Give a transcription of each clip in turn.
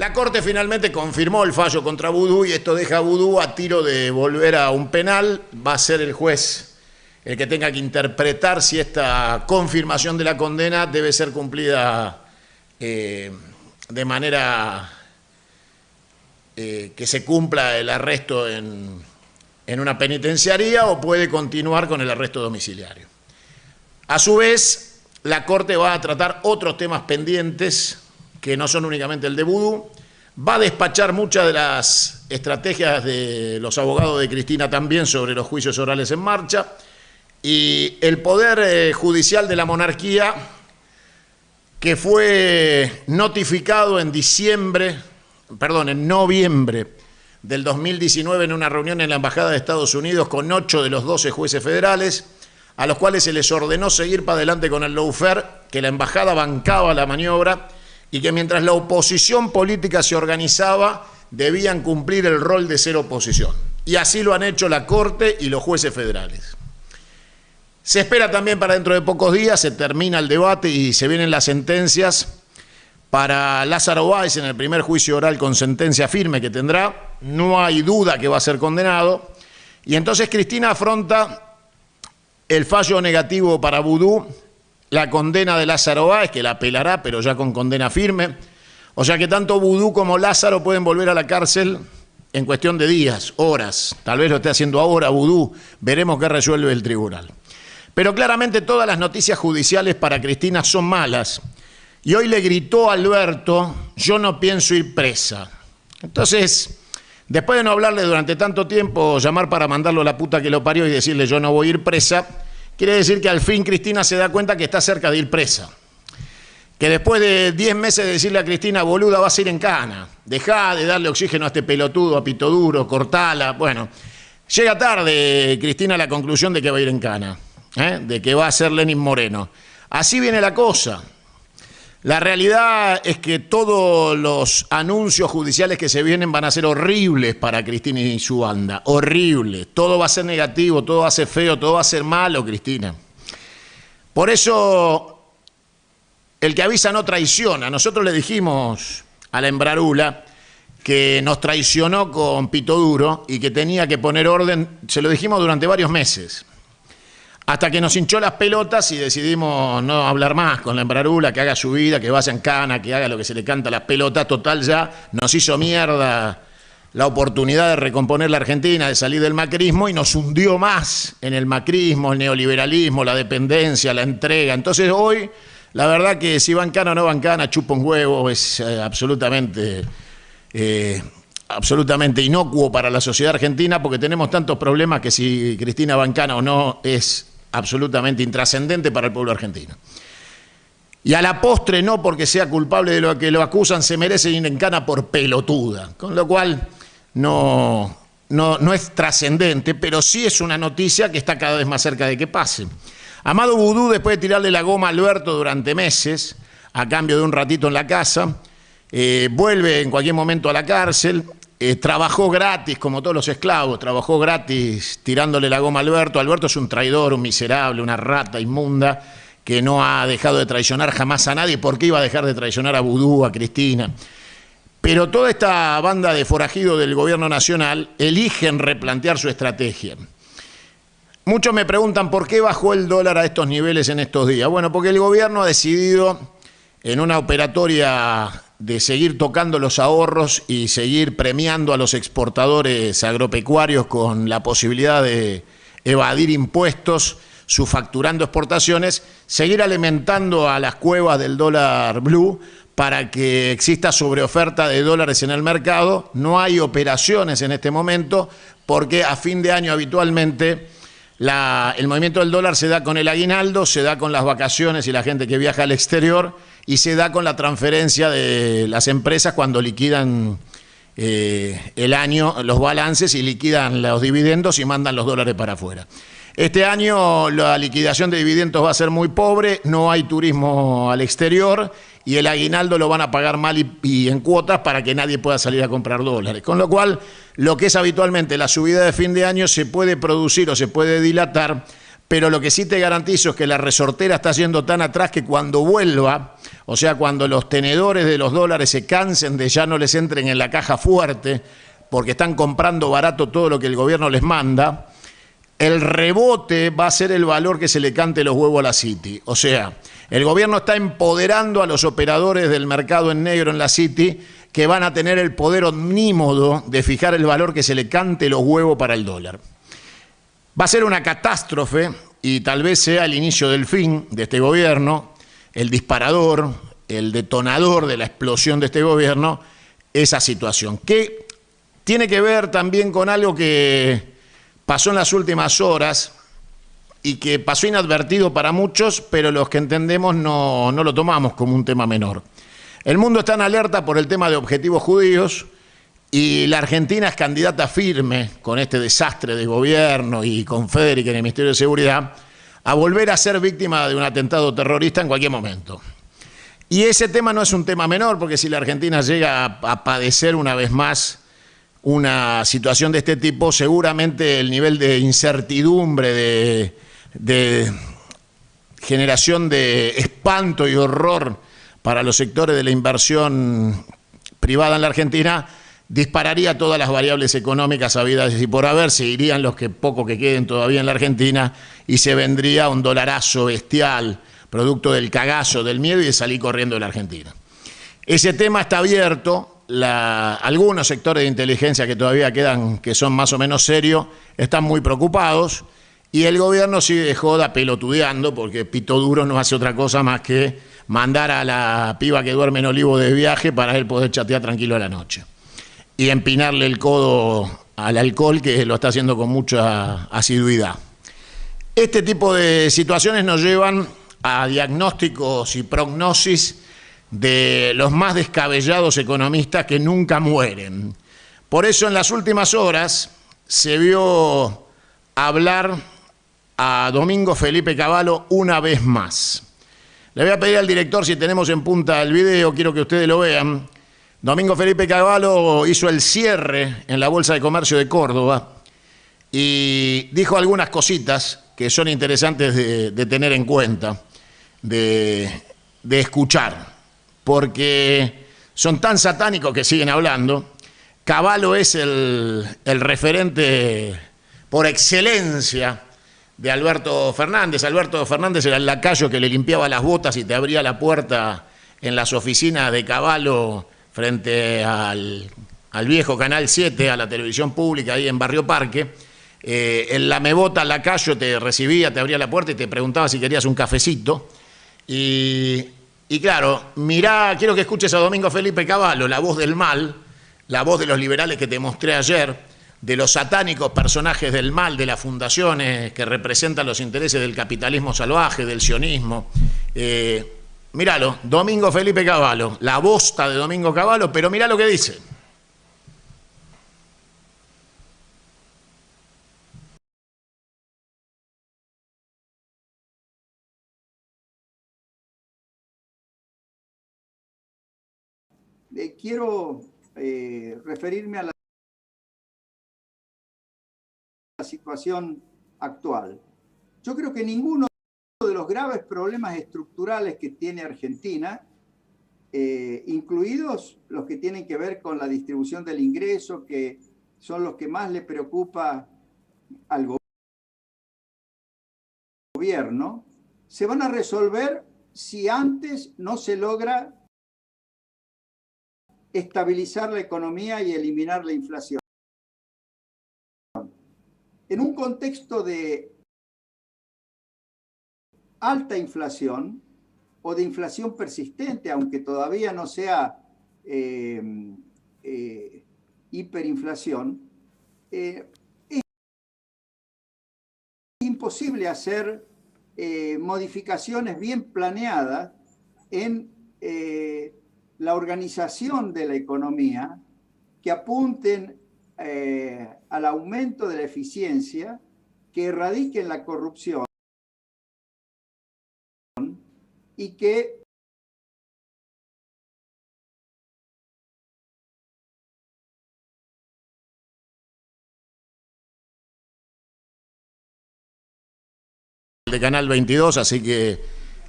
La Corte finalmente confirmó el fallo contra Vudú y esto deja a Vudú a tiro de volver a un penal. Va a ser el juez el que tenga que interpretar si esta confirmación de la condena debe ser cumplida de manera que se cumpla el arresto en una penitenciaría o puede continuar con el arresto domiciliario. A su vez, la Corte va a tratar otros temas pendientes que no son únicamente el de Vudú, va a despachar muchas de las estrategias de los abogados de Cristina también sobre los juicios orales en marcha, y el Poder Judicial de la monarquía, que fue notificado en noviembre del 2019 en una reunión en la Embajada de Estados Unidos con 8 de los 12 jueces federales, a los cuales se les ordenó seguir para adelante con el lawfare, que la Embajada bancaba la maniobra, y que mientras la oposición política se organizaba, debían cumplir el rol de ser oposición. Y así lo han hecho la Corte y los jueces federales. Se espera también para dentro de pocos días, se termina el debate y se vienen las sentencias para Lázaro Báez en el primer juicio oral con sentencia firme que tendrá. No hay duda que va a ser condenado. Y entonces Cristina afronta el fallo negativo para Vudú, la condena de Lázaro Báez, que la apelará, pero ya con condena firme. O sea que tanto Vudú como Lázaro pueden volver a la cárcel en cuestión de días, horas. Tal vez lo esté haciendo ahora Vudú. Veremos qué resuelve el tribunal. Pero claramente todas las noticias judiciales para Cristina son malas. Y hoy le gritó a Alberto: yo no pienso ir presa. Entonces, después de no hablarle durante tanto tiempo, llamar para mandarlo a la puta que lo parió y decirle yo no voy a ir presa, quiere decir que al fin Cristina se da cuenta que está cerca de ir presa. Que después de 10 meses de decirle a Cristina, boluda, vas a ir en cana, dejá de darle oxígeno a este pelotudo, a Pito Duro, cortala. Bueno, llega tarde Cristina a la conclusión de que va a ir en cana, de que va a ser Lenín Moreno. Así viene la cosa. La realidad es que todos los anuncios judiciales que se vienen van a ser horribles para Cristina y su banda. Horribles. Todo va a ser negativo, todo va a ser feo, todo va a ser malo, Cristina. Por eso, el que avisa no traiciona. Nosotros le dijimos a la Embrarula que nos traicionó con Pito Duro y que tenía que poner orden. Se lo dijimos durante varios meses. Hasta que nos hinchó las pelotas y decidimos no hablar más con la Embrarula, que haga su vida, que vaya en cana, que haga lo que se le canta a las pelotas. Total, ya nos hizo mierda la oportunidad de recomponer la Argentina, de salir del macrismo, y nos hundió más en el macrismo, el neoliberalismo, la dependencia, la entrega. Entonces hoy, la verdad que si va en cana o no va en cana, chupa un huevo, es absolutamente inocuo para la sociedad argentina, porque tenemos tantos problemas que si Cristina va en cana o no es absolutamente intrascendente para el pueblo argentino. Y a la postre, no porque sea culpable de lo que lo acusan, se merece ir en cana por pelotuda, con lo cual no es trascendente, pero sí es una noticia que está cada vez más cerca de que pase. Amado Vudú, después de tirarle la goma a Alberto durante meses, a cambio de un ratito en la casa, vuelve en cualquier momento a la cárcel. Trabajó gratis, como todos los esclavos, trabajó gratis tirándole la goma a Alberto. Alberto es un traidor, un miserable, una rata inmunda que no ha dejado de traicionar jamás a nadie. ¿Por qué iba a dejar de traicionar a Vudú, a Cristina? Pero toda esta banda de forajidos del gobierno nacional eligen replantear su estrategia. Muchos me preguntan por qué bajó el dólar a estos niveles en estos días. Bueno, porque el gobierno ha decidido, en una operatoria de seguir tocando los ahorros y seguir premiando a los exportadores agropecuarios con la posibilidad de evadir impuestos, subfacturando exportaciones, seguir alimentando a las cuevas del dólar blue para que exista sobreoferta de dólares en el mercado. No hay operaciones en este momento porque a fin de año habitualmente el movimiento del dólar se da con el aguinaldo, se da con las vacaciones y la gente que viaja al exterior, y se da con la transferencia de las empresas cuando liquidan el año, los balances, y liquidan los dividendos y mandan los dólares para afuera. Este año la liquidación de dividendos va a ser muy pobre, no hay turismo al exterior y el aguinaldo lo van a pagar mal y en cuotas para que nadie pueda salir a comprar dólares. Con lo cual, lo que es habitualmente la subida de fin de año se puede producir o se puede dilatar pero lo que sí te garantizo es que la resortera está yendo tan atrás que cuando vuelva, o sea, cuando los tenedores de los dólares se cansen de ya no les entren en la caja fuerte, porque están comprando barato todo lo que el gobierno les manda, el rebote va a ser el valor que se le cante los huevos a la City. O sea, el gobierno está empoderando a los operadores del mercado en negro en la City, que van a tener el poder omnímodo de fijar el valor que se le cante los huevos para el dólar. Va a ser una catástrofe y tal vez sea el inicio del fin de este gobierno, el disparador, el detonador de la explosión de este gobierno, esa situación, que tiene que ver también con algo que pasó en las últimas horas y que pasó inadvertido para muchos, pero los que entendemos no lo tomamos como un tema menor. El mundo está en alerta por el tema de objetivos judíos y la Argentina es candidata firme con este desastre de gobierno y con Federica en el Ministerio de Seguridad a volver a ser víctima de un atentado terrorista en cualquier momento. Y ese tema no es un tema menor, porque si la Argentina llega a padecer una vez más una situación de este tipo, seguramente el nivel de incertidumbre, de generación de espanto y horror para los sectores de la inversión privada en la Argentina dispararía todas las variables económicas habidas y por haber, se irían los que poco que queden todavía en la Argentina y se vendría un dolarazo bestial, producto del cagazo, del miedo y de salir corriendo de la Argentina. Ese tema está abierto, algunos sectores de inteligencia que todavía quedan, que son más o menos serios, están muy preocupados y el gobierno sigue de joda pelotudeando porque Pito Duro no hace otra cosa más que mandar a la piba que duerme en Olivo de viaje para él poder chatear tranquilo a la noche y empinarle el codo al alcohol, que lo está haciendo con mucha asiduidad. Este tipo de situaciones nos llevan a diagnósticos y prognosis de los más descabellados economistas que nunca mueren. Por eso en las últimas horas se vio hablar a Domingo Felipe Cavallo una vez más. Le voy a pedir al director si tenemos en punta el video, quiero que ustedes lo vean. Domingo Felipe Cavallo hizo el cierre en la Bolsa de Comercio de Córdoba y dijo algunas cositas que son interesantes de tener en cuenta, de escuchar, porque son tan satánicos que siguen hablando. Cavallo es el referente por excelencia de Alberto Fernández. Alberto Fernández era el lacayo que le limpiaba las botas y te abría la puerta en las oficinas de Cavallo frente al viejo Canal 7, a la televisión pública ahí en Barrio Parque. El lamebota lacayo te recibía, te abría la puerta y te preguntaba si querías un cafecito. Y claro, mirá, quiero que escuches a Domingo Felipe Cavallo, la voz del mal, la voz de los liberales que te mostré ayer, de los satánicos personajes del mal, de las fundaciones que representan los intereses del capitalismo salvaje, del sionismo. Míralo, Domingo Felipe Cavallo, la bosta de Domingo Cavallo, pero mirá lo que dice. Quiero referirme a la situación actual. Yo creo que ninguno de los graves problemas estructurales que tiene Argentina, incluidos los que tienen que ver con la distribución del ingreso, que son los que más le preocupa al gobierno, se van a resolver si antes no se logra estabilizar la economía y eliminar la inflación. En un contexto de alta inflación o de inflación persistente, aunque todavía no sea hiperinflación, es imposible hacer modificaciones bien planeadas en la organización de la economía que apunten al aumento de la eficiencia, que erradiquen la corrupción y que de Canal 22, así que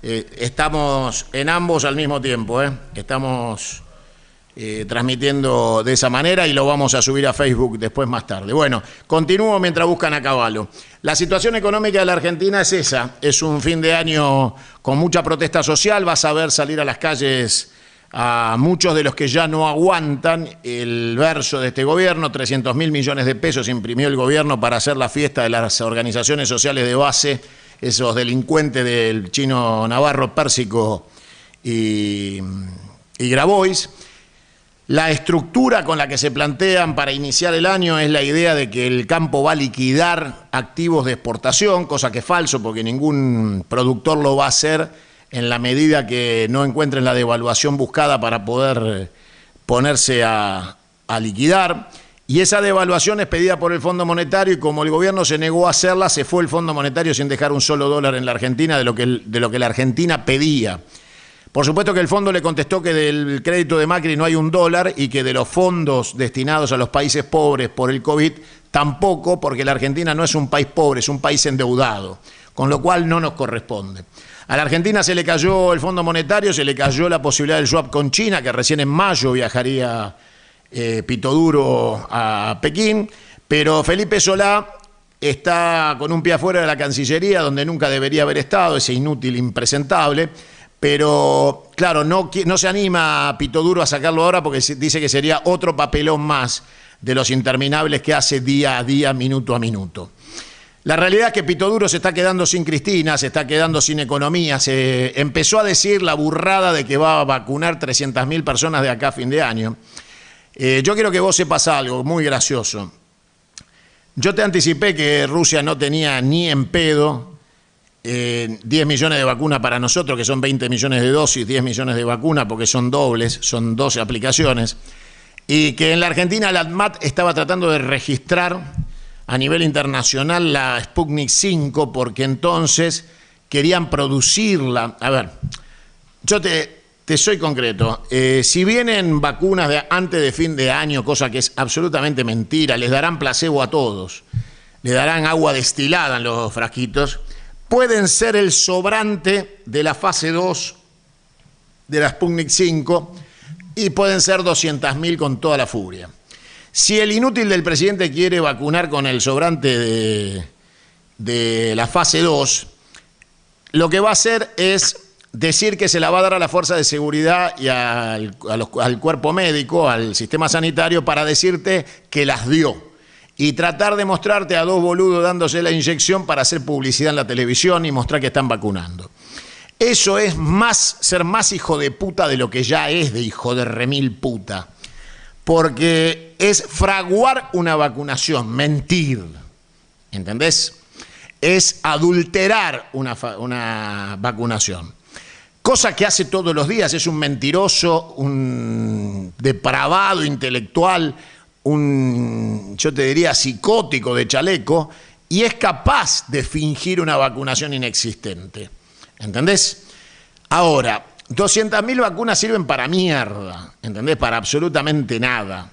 estamos en ambos al mismo tiempo. Estamos transmitiendo de esa manera y lo vamos a subir a Facebook después más tarde. Bueno, continúo mientras buscan a Cavallo. La situación económica de la Argentina es esa, es un fin de año con mucha protesta social, vas a ver salir a las calles a muchos de los que ya no aguantan el verso de este gobierno. 300.000 millones de pesos imprimió el gobierno para hacer la fiesta de las organizaciones sociales de base, esos delincuentes del Chino Navarro, Pérsico y Grabois. La estructura con la que se plantean para iniciar el año es la idea de que el campo va a liquidar activos de exportación, cosa que es falso porque ningún productor lo va a hacer en la medida que no encuentren la devaluación buscada para poder ponerse a liquidar. Y esa devaluación es pedida por el Fondo Monetario y como el gobierno se negó a hacerla, se fue el Fondo Monetario sin dejar un solo dólar en la Argentina de lo que la Argentina pedía. Por supuesto que el fondo le contestó que del crédito de Macri no hay un dólar y que de los fondos destinados a los países pobres por el COVID tampoco, porque la Argentina no es un país pobre, es un país endeudado, con lo cual no nos corresponde. A la Argentina se le cayó el Fondo Monetario, se le cayó la posibilidad del swap con China, que recién en mayo viajaría Pito Duro a Pekín, pero Felipe Solá está con un pie afuera de la Cancillería, donde nunca debería haber estado, ese inútil impresentable. Pero, claro, no se anima a Pito Duro a sacarlo ahora porque dice que sería otro papelón más de los interminables que hace día a día, minuto a minuto. La realidad es que Pito Duro se está quedando sin Cristina, se está quedando sin economía. Se empezó a decir la burrada de que va a vacunar 300.000 personas de acá a fin de año. Yo quiero que vos sepas algo muy gracioso. Yo te anticipé que Rusia no tenía ni en pedo 10 millones de vacunas para nosotros, que son 20 millones de dosis, 10 millones de vacunas, porque son dobles, son 12 aplicaciones, y que en la Argentina la ANMAT estaba tratando de registrar a nivel internacional la Sputnik 5, porque entonces querían producirla. A ver, yo te soy concreto. Si vienen vacunas antes de fin de año, cosa que es absolutamente mentira, les darán placebo a todos, les darán agua destilada en los frasquitos, pueden ser el sobrante de la fase 2 de la Sputnik 5 y pueden ser 200.000 con toda la furia. Si el inútil del presidente quiere vacunar con el sobrante de la fase 2, lo que va a hacer es decir que se la va a dar a la fuerza de seguridad y al cuerpo médico, al sistema sanitario, para decirte que las dio. Y tratar de mostrarte a dos boludos dándose la inyección para hacer publicidad en la televisión y mostrar que están vacunando. Eso es ser más hijo de puta de lo que ya es de hijo de remil puta. Porque es fraguar una vacunación, mentir, ¿entendés? Es adulterar una vacunación. Cosa que hace todos los días, es un mentiroso, un depravado intelectual, yo te diría psicótico de chaleco, y es capaz de fingir una vacunación inexistente. ¿Entendés? Ahora, 200.000 vacunas sirven para mierda, ¿entendés? Para absolutamente nada.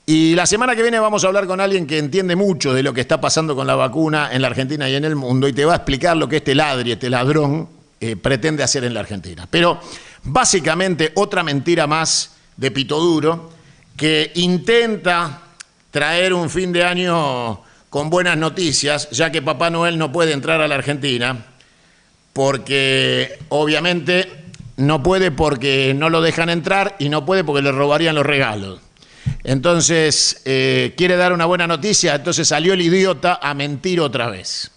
Y la semana que viene vamos a hablar con alguien que entiende mucho de lo que está pasando con la vacuna en la Argentina y en el mundo, y te va a explicar lo que este ladrón, pretende hacer en la Argentina. Pero básicamente otra mentira más de Pito Duro, que intenta traer un fin de año con buenas noticias, ya que Papá Noel no puede entrar a la Argentina, porque obviamente no puede porque no lo dejan entrar y no puede porque le robarían los regalos. Entonces, quiere dar una buena noticia, entonces salió el idiota a mentir otra vez.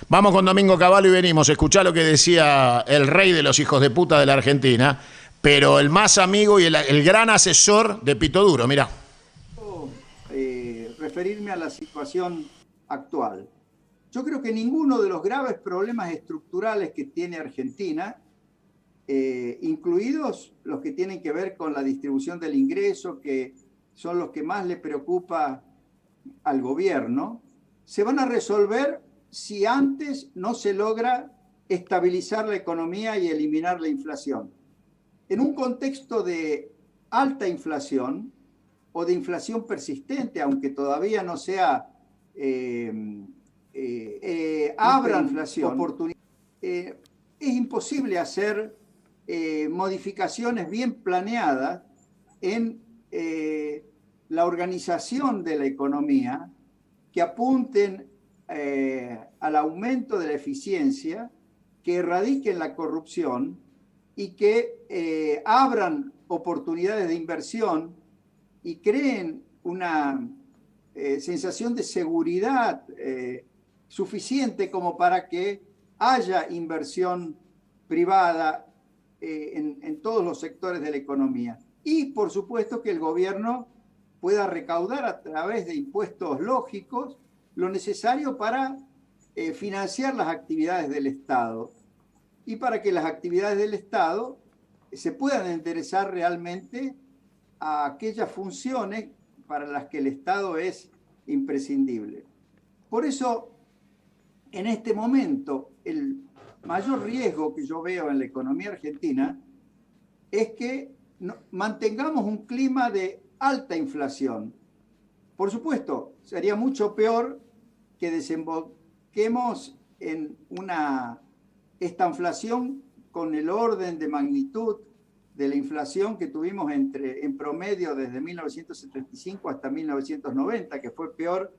Vamos con Domingo Cavallo y venimos. Escuchá lo que decía el rey de los hijos de puta de la Argentina, pero el más amigo y el gran asesor de Pito Duro. Mirá. Referirme a la situación actual. Yo creo que ninguno de los graves problemas estructurales que tiene Argentina, incluidos los que tienen que ver con la distribución del ingreso, que son los que más le preocupa al gobierno, se van a resolver si antes no se logra estabilizar la economía y eliminar la inflación. En un contexto de alta inflación o de inflación persistente, aunque todavía no sea abran oportunidades. Es imposible hacer modificaciones bien planeadas en la organización de la economía que apunten al aumento de la eficiencia, que erradiquen la corrupción y que abran oportunidades de inversión y creen una sensación de seguridad suficiente como para que haya inversión privada en todos los sectores de la economía. Y, por supuesto, que el gobierno pueda recaudar a través de impuestos lógicos lo necesario para financiar las actividades del Estado y para que las actividades del Estado se puedan enderezar realmente a aquellas funciones para las que el Estado es imprescindible. Por eso, en este momento, el mayor riesgo que yo veo en la economía argentina es que mantengamos un clima de alta inflación. Por supuesto, sería mucho peor que desemboquemos en una estanflación con el orden de magnitud de la inflación que tuvimos en promedio desde 1975 hasta 1990, que fue peor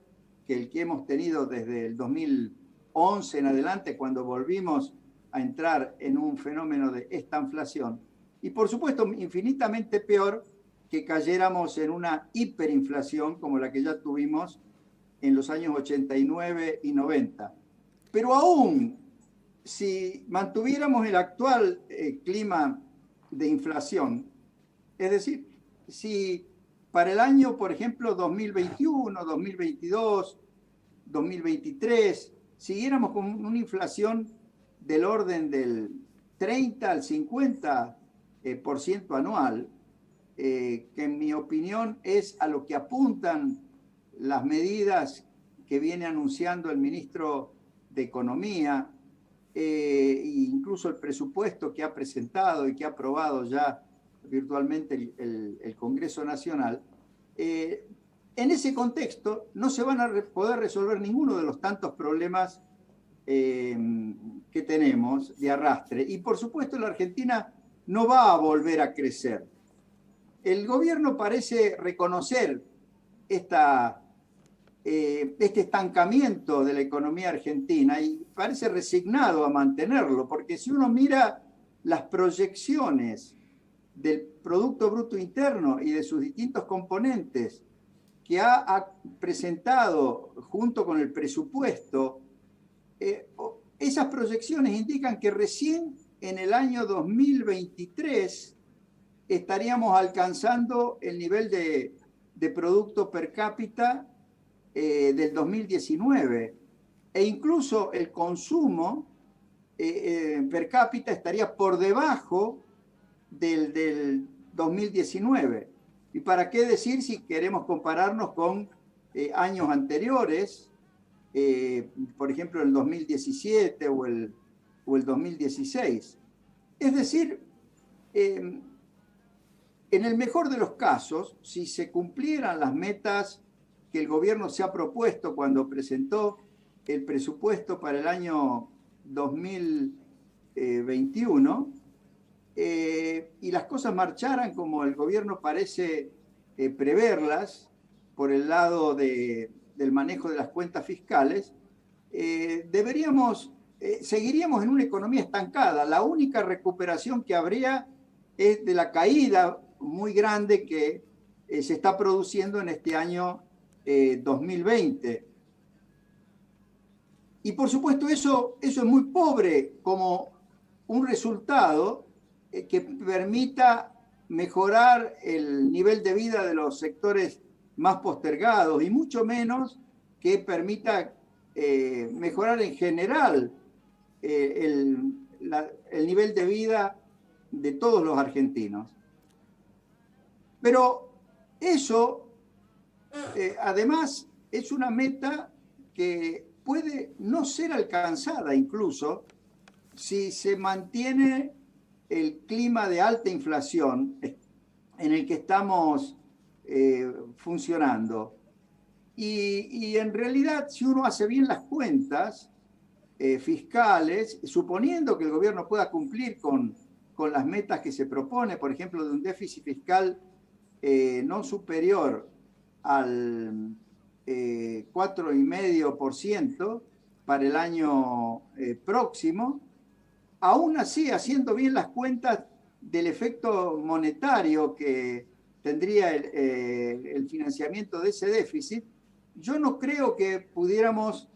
que el que hemos tenido desde el 2011 en adelante, cuando volvimos a entrar en un fenómeno de estanflación. Y por supuesto, infinitamente peor que cayéramos en una hiperinflación como la que ya tuvimos en los años 89 y 90. Pero aún si mantuviéramos el actual clima de inflación, es decir, si para el año, por ejemplo, 2021, 2022, 2023, siguiéramos con una inflación del orden del 30 al 50% anual, que en mi opinión es a lo que apuntan las medidas que viene anunciando el ministro de Economía, e incluso el presupuesto que ha presentado y que ha aprobado ya virtualmente el Congreso Nacional. En ese contexto no se van a poder resolver ninguno de los tantos problemas que tenemos de arrastre. Y por supuesto la Argentina no va a volver a crecer. El gobierno parece reconocer este estancamiento de la economía argentina y parece resignado a mantenerlo, porque si uno mira las proyecciones del Producto Bruto Interno y de sus distintos componentes que ha presentado junto con el presupuesto, esas proyecciones indican que recién en el año 2023 estaríamos alcanzando el nivel de producto per cápita del 2019, e incluso el consumo per cápita estaría por debajo del 2019. ¿Y para qué decir si queremos compararnos con años anteriores, por ejemplo el 2017 o el 2016? Es decir, en el mejor de los casos, si se cumplieran las metas que el gobierno se ha propuesto cuando presentó el presupuesto para el año 2021, y las cosas marcharan como el gobierno parece preverlas por el lado del manejo de las cuentas fiscales, seguiríamos en una economía estancada. La única recuperación que habría es de la caída muy grande que se está produciendo en este año 2020. Y por supuesto eso es muy pobre como un resultado que permita mejorar el nivel de vida de los sectores más postergados y mucho menos que permita mejorar en general el nivel de vida de todos los argentinos. Pero eso, además, es una meta que puede no ser alcanzada incluso si se mantiene el clima de alta inflación en el que estamos funcionando. Y en realidad, si uno hace bien las cuentas fiscales, suponiendo que el gobierno pueda cumplir con las metas que se propone, por ejemplo, de un déficit fiscal no superior al 4,5% para el año próximo, aún así, haciendo bien las cuentas del efecto monetario que tendría el financiamiento de ese déficit, yo no creo que pudiéramos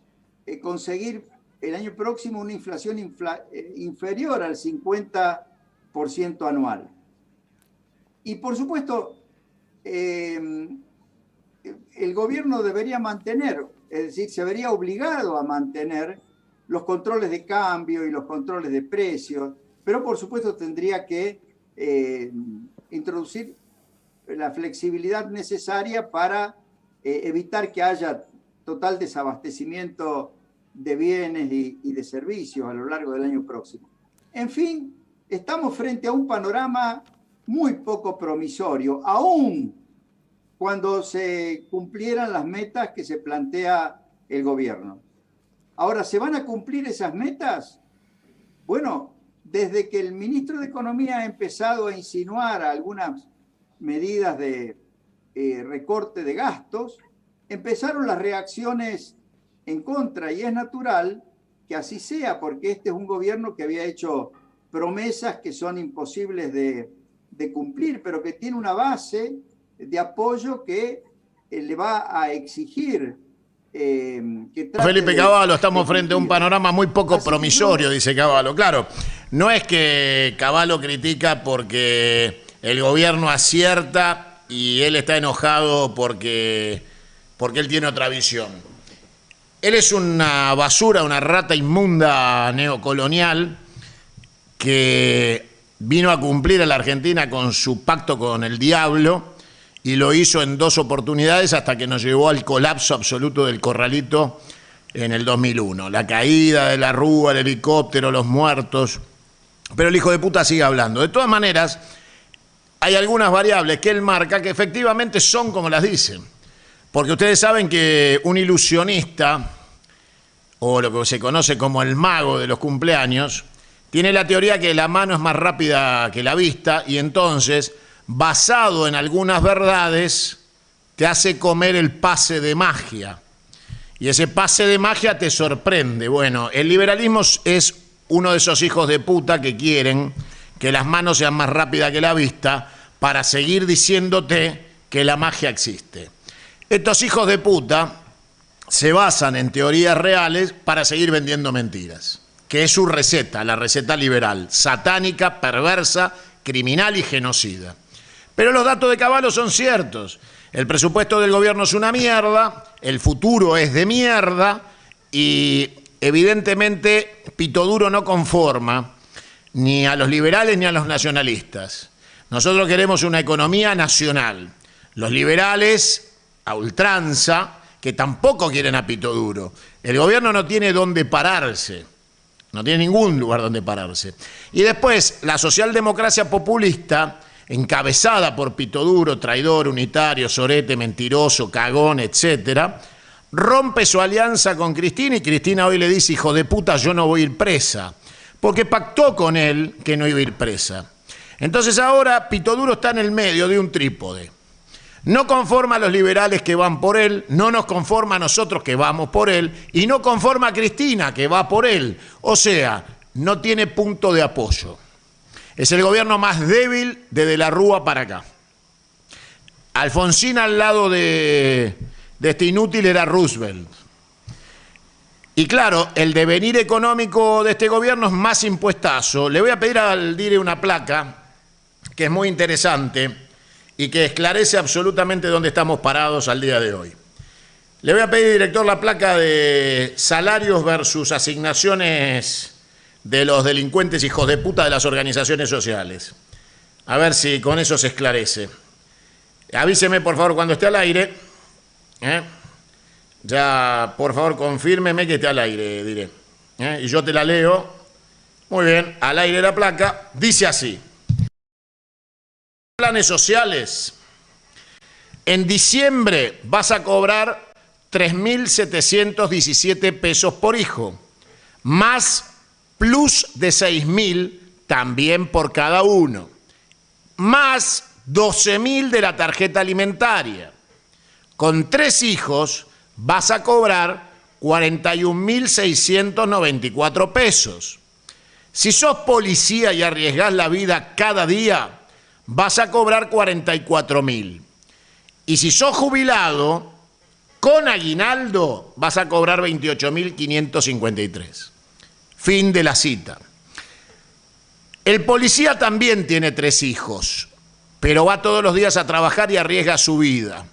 conseguir el año próximo una inflación inferior al 50% anual. Y por supuesto, el gobierno debería mantener, es decir, se vería obligado a mantener los controles de cambio y los controles de precios, pero por supuesto tendría que introducir la flexibilidad necesaria para evitar que haya total desabastecimiento de bienes y de servicios a lo largo del año próximo. En fin, estamos frente a un panorama muy poco promisorio, aún cuando se cumplieran las metas que se plantea el gobierno. Ahora, ¿se van a cumplir esas metas? Bueno, desde que el ministro de Economía ha empezado a insinuar algunas medidas de recorte de gastos, empezaron las reacciones en contra, y es natural que así sea, porque este es un gobierno que había hecho promesas que son imposibles de cumplir, pero que tiene una base de apoyo que le va a exigir Felipe Cavallo, estamos frente a un panorama muy poco promisorio, dice Cavallo. Claro, no es que Cavallo critica porque el gobierno acierta y él está enojado porque él tiene otra visión. Él es una basura, una rata inmunda neocolonial que vino a cumplir a la Argentina con su pacto con el diablo y lo hizo en 2 oportunidades hasta que nos llevó al colapso absoluto del corralito en el 2001. La caída de la Rúa, el helicóptero, los muertos. Pero el hijo de puta sigue hablando. De todas maneras, hay algunas variables que él marca que efectivamente son como las dicen. Porque ustedes saben que un ilusionista, o lo que se conoce como el mago de los cumpleaños, tiene la teoría que la mano es más rápida que la vista y entonces, basado en algunas verdades, te hace comer el pase de magia. Y ese pase de magia te sorprende. Bueno, el liberalismo es uno de esos hijos de puta que quieren que las manos sean más rápidas que la vista para seguir diciéndote que la magia existe. Estos hijos de puta se basan en teorías reales para seguir vendiendo mentiras, que es su receta, la receta liberal, satánica, perversa, criminal y genocida. Pero los datos de Cavallo son ciertos. El presupuesto del gobierno es una mierda, el futuro es de mierda y evidentemente Pito Duro no conforma ni a los liberales ni a los nacionalistas. Nosotros queremos una economía nacional. Los liberales a ultranza, que tampoco quieren a Pito Duro. El gobierno no tiene dónde pararse, no tiene ningún lugar donde pararse. Y después, la socialdemocracia populista, encabezada por Pito Duro, traidor, unitario, sorete, mentiroso, cagón, etcétera, rompe su alianza con Cristina y Cristina hoy le dice, hijo de puta, yo no voy a ir presa, porque pactó con él que no iba a ir presa. Entonces ahora Pito Duro está en el medio de un trípode. No conforma a los liberales que van por él, no nos conforma a nosotros que vamos por él, y no conforma a Cristina que va por él. O sea, no tiene punto de apoyo. Es el gobierno más débil de la Rúa para acá. Alfonsín al lado de este inútil era Roosevelt. Y claro, el devenir económico de este gobierno es más impuestazo. Le voy a pedir al Dire una placa que es muy interesante y que esclarece absolutamente dónde estamos parados al día de hoy. Le voy a pedir, director, la placa de salarios versus asignaciones de los delincuentes hijos de puta de las organizaciones sociales. A ver si con eso se esclarece. Avíseme, por favor, cuando esté al aire. Ya, por favor, confírmeme que esté al aire, Dire. Y yo te la leo. Muy bien, al aire la placa. Dice así. Planes sociales. En diciembre vas a cobrar 3.717 pesos por hijo, más plus de 6.000 también por cada uno, más 12.000 de la tarjeta alimentaria. Con 3 hijos vas a cobrar 41.694 pesos. Si sos policía y arriesgás la vida cada día, vas a cobrar 44.000. Y si sos jubilado, con aguinaldo vas a cobrar 28.553. Fin de la cita. El policía también tiene 3 hijos, pero va todos los días a trabajar y arriesga su vida.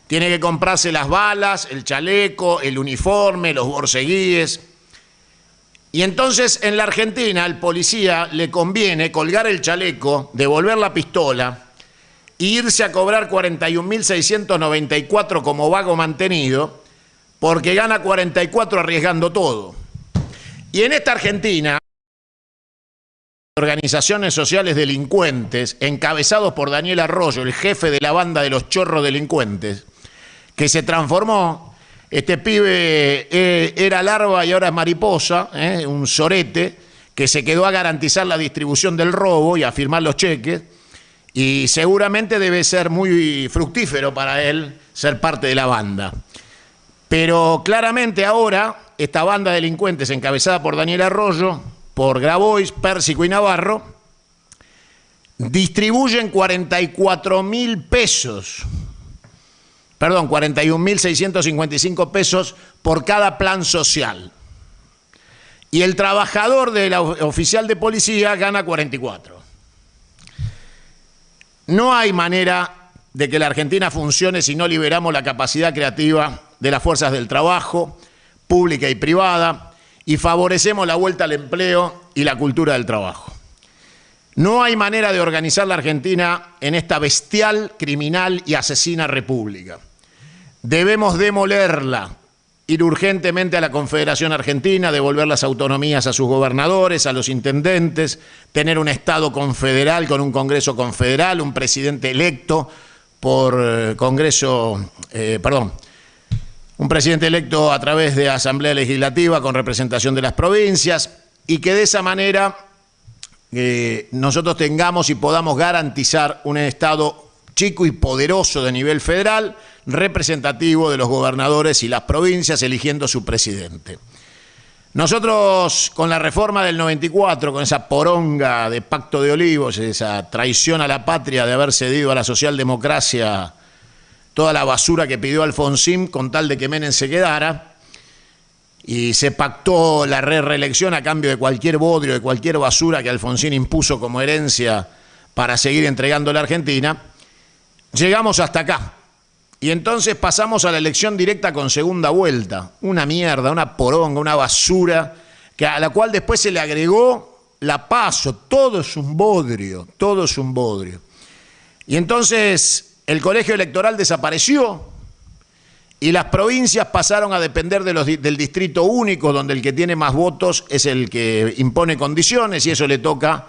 Tiene que comprarse las balas, el chaleco, el uniforme, los borceguíes. Y entonces en la Argentina al policía le conviene colgar el chaleco, devolver la pistola e irse a cobrar 41.694 como vago mantenido, porque gana 44 arriesgando todo. Y en esta Argentina, organizaciones sociales delincuentes, encabezados por Daniel Arroyo, el jefe de la banda de los chorros delincuentes, que se transformó, este pibe era larva y ahora es mariposa, un sorete, que se quedó a garantizar la distribución del robo y a firmar los cheques, y seguramente debe ser muy fructífero para él ser parte de la banda. Pero claramente ahora, esta banda de delincuentes encabezada por Daniel Arroyo, por Grabois, Pérsico y Navarro, distribuyen 41.655 pesos por cada plan social. Y el trabajador de la oficial de policía gana 44. No hay manera de que la Argentina funcione si no liberamos la capacidad creativa de las fuerzas del trabajo, pública y privada, y favorecemos la vuelta al empleo y la cultura del trabajo. No hay manera de organizar la Argentina en esta bestial, criminal y asesina república. Debemos demolerla, ir urgentemente a la Confederación Argentina, devolver las autonomías a sus gobernadores, a los intendentes, tener un Estado confederal con un Congreso confederal, un presidente electo por un presidente electo a través de Asamblea Legislativa con representación de las provincias, y que de esa manera nosotros tengamos y podamos garantizar un Estado chico y poderoso de nivel federal, representativo de los gobernadores y las provincias, eligiendo su presidente. Nosotros, con la reforma del 94, con esa poronga de Pacto de Olivos, esa traición a la patria de haber cedido a la socialdemocracia toda la basura que pidió Alfonsín con tal de que Menem se quedara, y se pactó la reelección a cambio de cualquier bodrio, de cualquier basura que Alfonsín impuso como herencia para seguir entregando la Argentina, llegamos hasta acá. Y entonces pasamos a la elección directa con segunda vuelta. Una mierda, una poronga, una basura, a la cual después se le agregó la PASO. Todo es un bodrio, todo es un bodrio. Y entonces el colegio electoral desapareció y las provincias pasaron a depender del distrito único, donde el que tiene más votos es el que impone condiciones, y eso le toca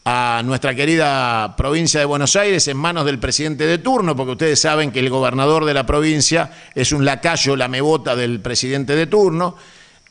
a nuestra querida provincia de Buenos Aires en manos del presidente de turno, porque ustedes saben que el gobernador de la provincia es un lacayo lamebota del presidente de turno,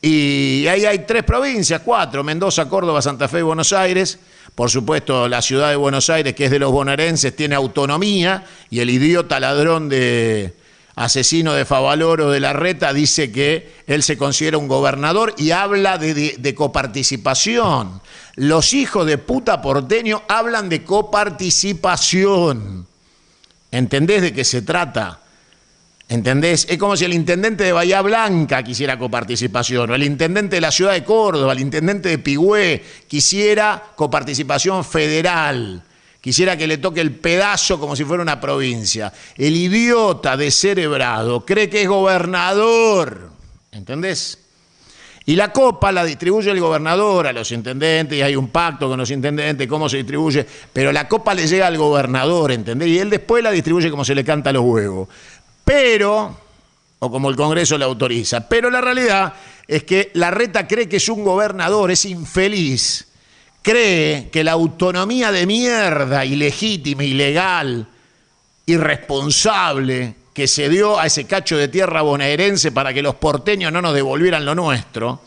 y ahí hay 3 provincias, 4, Mendoza, Córdoba, Santa Fe y Buenos Aires. Por supuesto, la ciudad de Buenos Aires, que es de los bonaerenses, tiene autonomía, y el idiota ladrón de asesino de Favaloro de Larreta dice que él se considera un gobernador y habla de coparticipación. Los hijos de puta porteños hablan de coparticipación. ¿Entendés de qué se trata? ¿Entendés? Es como si el intendente de Bahía Blanca quisiera coparticipación, o el intendente de la ciudad de Córdoba, el intendente de Pigüé quisiera coparticipación federal, quisiera que le toque el pedazo como si fuera una provincia. El idiota descerebrado cree que es gobernador, ¿entendés? Y la copa la distribuye el gobernador a los intendentes, y hay un pacto con los intendentes, cómo se distribuye, pero la copa le llega al gobernador, ¿entendés? Y él después la distribuye como se le canta a los huevos. Pero, o como el Congreso le autoriza, pero la realidad es que Larreta cree que es un gobernador, es infeliz, cree que la autonomía de mierda, ilegítima, ilegal, irresponsable que se dio a ese cacho de tierra bonaerense para que los porteños no nos devolvieran lo nuestro,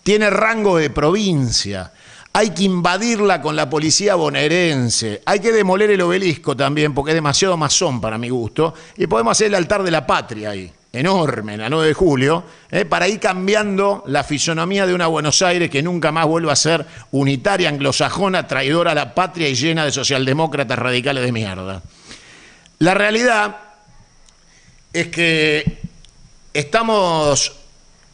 tiene rango de provincia. Hay que invadirla con la policía bonaerense. Hay que demoler el obelisco también, porque es demasiado masón para mi gusto. Y podemos hacer el altar de la patria ahí, enorme, en la 9 de julio, para ir cambiando la fisonomía de una Buenos Aires que nunca más vuelva a ser unitaria, anglosajona, traidora a la patria y llena de socialdemócratas radicales de mierda. La realidad es que estamos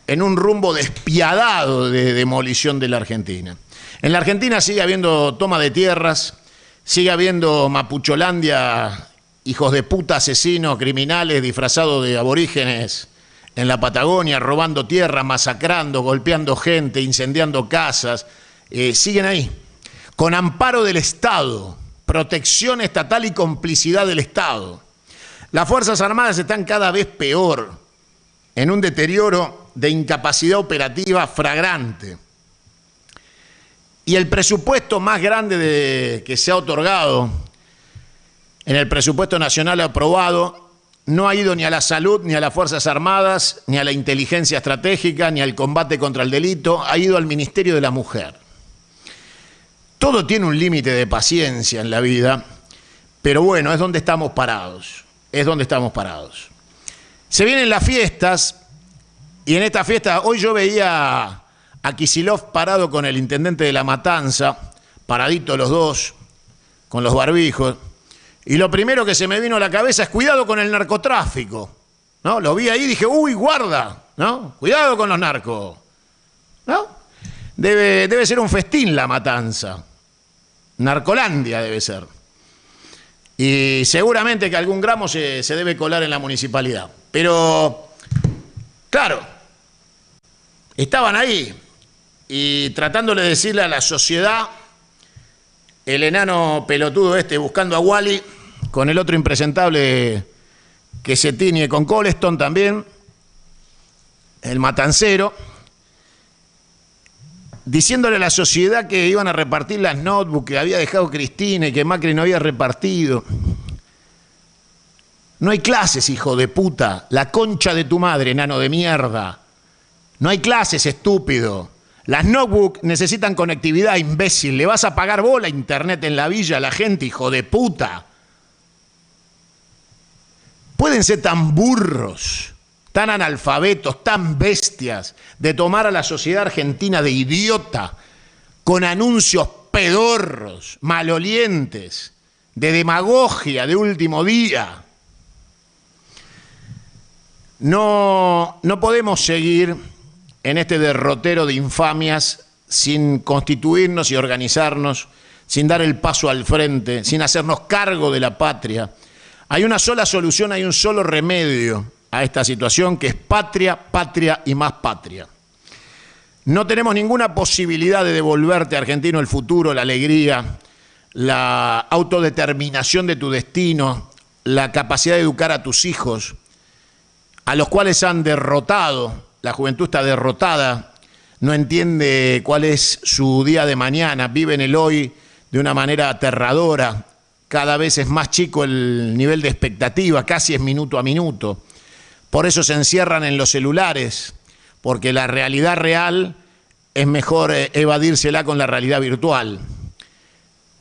en un rumbo despiadado de demolición de la Argentina. En la Argentina sigue habiendo toma de tierras, sigue habiendo Mapucholandia, hijos de puta asesinos, criminales disfrazados de aborígenes en la Patagonia, robando tierra, masacrando, golpeando gente, incendiando casas. Siguen ahí, con amparo del Estado, protección estatal y complicidad del Estado. Las Fuerzas Armadas están cada vez peor, en un deterioro de incapacidad operativa flagrante. Y el presupuesto más grande que se ha otorgado en el presupuesto nacional aprobado no ha ido ni a la salud, ni a las Fuerzas Armadas, ni a la inteligencia estratégica, ni al combate contra el delito, ha ido al Ministerio de la Mujer. Todo tiene un límite de paciencia en la vida, pero bueno, es donde estamos parados, es donde estamos parados. Se vienen las fiestas, y en esta fiesta, hoy yo veía a Kicillof parado con el intendente de La Matanza, paraditos los dos, con los barbijos, y lo primero que se me vino a la cabeza es cuidado con el narcotráfico, ¿no? Lo vi ahí y dije, uy, guarda, ¿no? Cuidado con los narcos, ¿no? Debe ser un festín La Matanza. Narcolandia debe ser. Y seguramente que algún gramo se debe colar en la municipalidad. Pero, claro, estaban ahí y tratándole de decirle a la sociedad, el enano pelotudo buscando a Wally, con el otro impresentable que se tiñe con Colston también, el matancero, diciéndole a la sociedad que iban a repartir las notebooks que había dejado Cristina y que Macri no había repartido. No hay clases, hijo de puta. La concha de tu madre, enano de mierda. No hay clases, estúpido. Las notebooks necesitan conectividad, imbécil. Le vas a pagar vos la internet en la villa a la gente, hijo de puta. Pueden ser tan burros, tan analfabetos, tan bestias, de tomar a la sociedad argentina de idiota, con anuncios pedorros, malolientes, de demagogia de último día. No podemos seguir en este derrotero de infamias sin constituirnos y organizarnos, sin dar el paso al frente, sin hacernos cargo de la patria. Hay una sola solución, hay un solo remedio a esta situación, que es patria, patria y más patria. No tenemos ninguna posibilidad de devolverte, argentino, el futuro, la alegría, la autodeterminación de tu destino, la capacidad de educar a tus hijos, a los cuales han derrotado. La juventud está derrotada, no entiende cuál es su día de mañana, vive en el hoy de una manera aterradora. Cada vez es más chico el nivel de expectativa, casi es minuto a minuto. Por eso se encierran en los celulares, porque la realidad real es mejor evadírsela con la realidad virtual.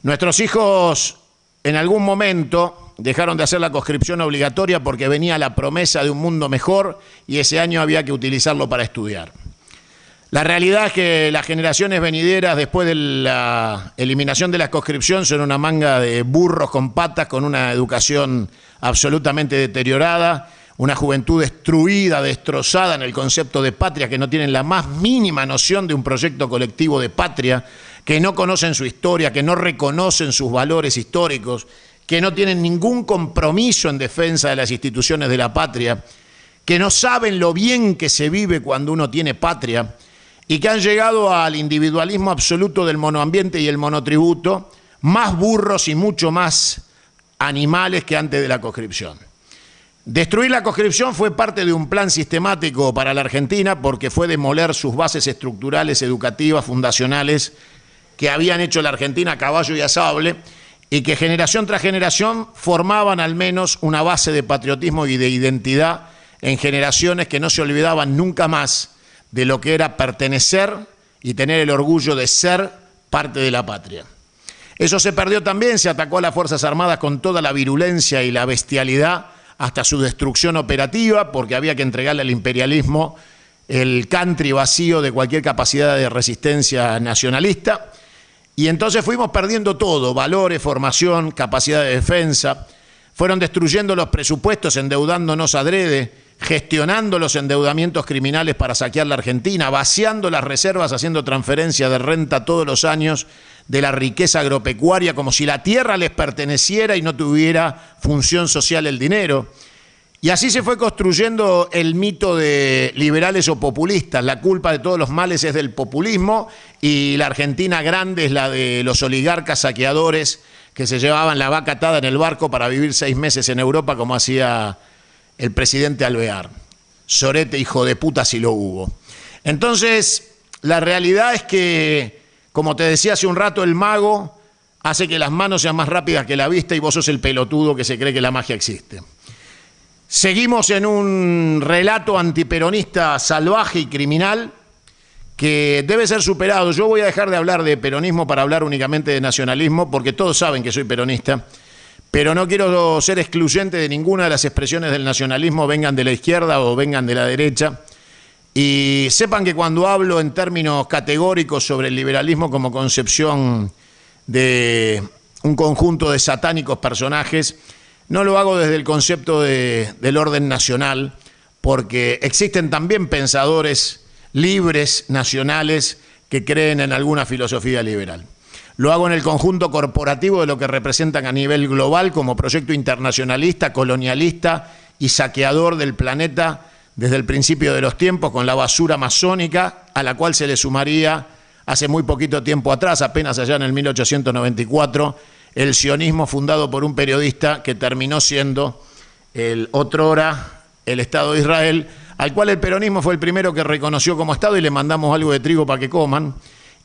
Nuestros hijos en algún momento dejaron de hacer la conscripción obligatoria porque venía la promesa de un mundo mejor y ese año había que utilizarlo para estudiar. La realidad es que las generaciones venideras después de la eliminación de la conscripción son una manga de burros con patas, con una educación absolutamente deteriorada, una juventud destruida, destrozada en el concepto de patria, que no tienen la más mínima noción de un proyecto colectivo de patria, que no conocen su historia, que no reconocen sus valores históricos, que no tienen ningún compromiso en defensa de las instituciones de la patria, que no saben lo bien que se vive cuando uno tiene patria y que han llegado al individualismo absoluto del monoambiente y el monotributo, más burros y mucho más animales que antes de la conscripción. Destruir la conscripción fue parte de un plan sistemático para la Argentina porque fue demoler sus bases estructurales, educativas, fundacionales, que habían hecho la Argentina a caballo y a sable, y que generación tras generación formaban al menos una base de patriotismo y de identidad en generaciones que no se olvidaban nunca más de lo que era pertenecer y tener el orgullo de ser parte de la patria. Eso se perdió también, se atacó a las Fuerzas Armadas con toda la virulencia y la bestialidad hasta su destrucción operativa, porque había que entregarle al imperialismo el country vacío de cualquier capacidad de resistencia nacionalista. Y entonces fuimos perdiendo todo, valores, formación, capacidad de defensa. Fueron destruyendo los presupuestos, endeudándonos adrede, gestionando los endeudamientos criminales para saquear la Argentina, vaciando las reservas, haciendo transferencia de renta todos los años de la riqueza agropecuaria, como si la tierra les perteneciera y no tuviera función social el dinero. Y así se fue construyendo el mito de liberales o populistas. La culpa de todos los males es del populismo y la Argentina grande es la de los oligarcas saqueadores que se llevaban la vaca atada en el barco para vivir 6 meses en Europa, como hacía el presidente Alvear. Sorete, hijo de puta, si lo hubo. Entonces, la realidad es que, como te decía hace un rato, el mago hace que las manos sean más rápidas que la vista y vos sos el pelotudo que se cree que la magia existe. Seguimos en un relato antiperonista salvaje y criminal que debe ser superado. Yo voy a dejar de hablar de peronismo para hablar únicamente de nacionalismo, porque todos saben que soy peronista, pero no quiero ser excluyente de ninguna de las expresiones del nacionalismo, vengan de la izquierda o vengan de la derecha. Y sepan que cuando hablo en términos categóricos sobre el liberalismo como concepción de un conjunto de satánicos personajes, no lo hago desde el concepto del orden nacional, porque existen también pensadores libres, nacionales, que creen en alguna filosofía liberal. Lo hago en el conjunto corporativo de lo que representan a nivel global como proyecto internacionalista, colonialista y saqueador del planeta desde el principio de los tiempos, con la basura masónica, a la cual se le sumaría hace muy poquito tiempo atrás, apenas allá en el 1894, el sionismo fundado por un periodista que terminó siendo otrora el Estado de Israel, al cual el peronismo fue el primero que reconoció como Estado y le mandamos algo de trigo para que coman,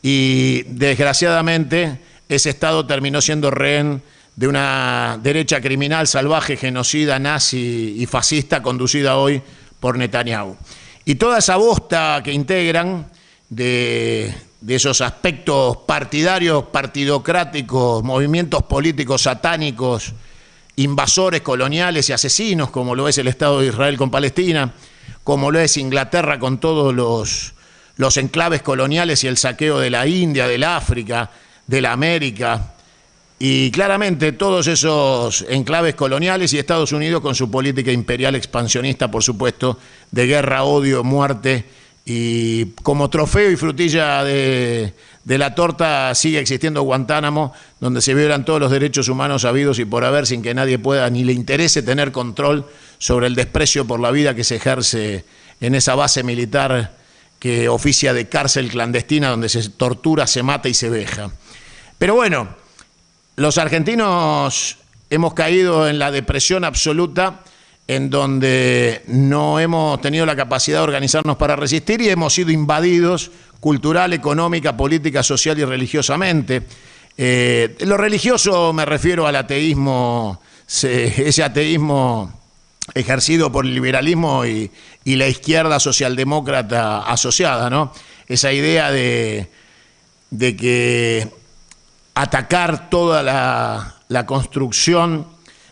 y desgraciadamente ese Estado terminó siendo rehén de una derecha criminal, salvaje, genocida, nazi y fascista conducida hoy por Netanyahu. Y toda esa bosta que integran de esos aspectos partidarios, partidocráticos, movimientos políticos satánicos, invasores, coloniales y asesinos, como lo es el Estado de Israel con Palestina, como lo es Inglaterra con todos los enclaves coloniales y el saqueo de la India, del África, de la América, y claramente todos esos enclaves coloniales y Estados Unidos con su política imperial expansionista, por supuesto, de guerra, odio, muerte. Y como trofeo y frutilla de la torta sigue existiendo Guantánamo, donde se violan todos los derechos humanos habidos y por haber, sin que nadie pueda ni le interese tener control sobre el desprecio por la vida que se ejerce en esa base militar que oficia de cárcel clandestina, donde se tortura, se mata y se veja. Pero bueno, los argentinos hemos caído en la depresión absoluta, en donde no hemos tenido la capacidad de organizarnos para resistir y hemos sido invadidos cultural, económica, política, social y religiosamente. Lo religioso me refiero al ateísmo, ese ateísmo ejercido por el liberalismo y la izquierda socialdemócrata asociada, ¿no? Esa idea de que atacar toda la construcción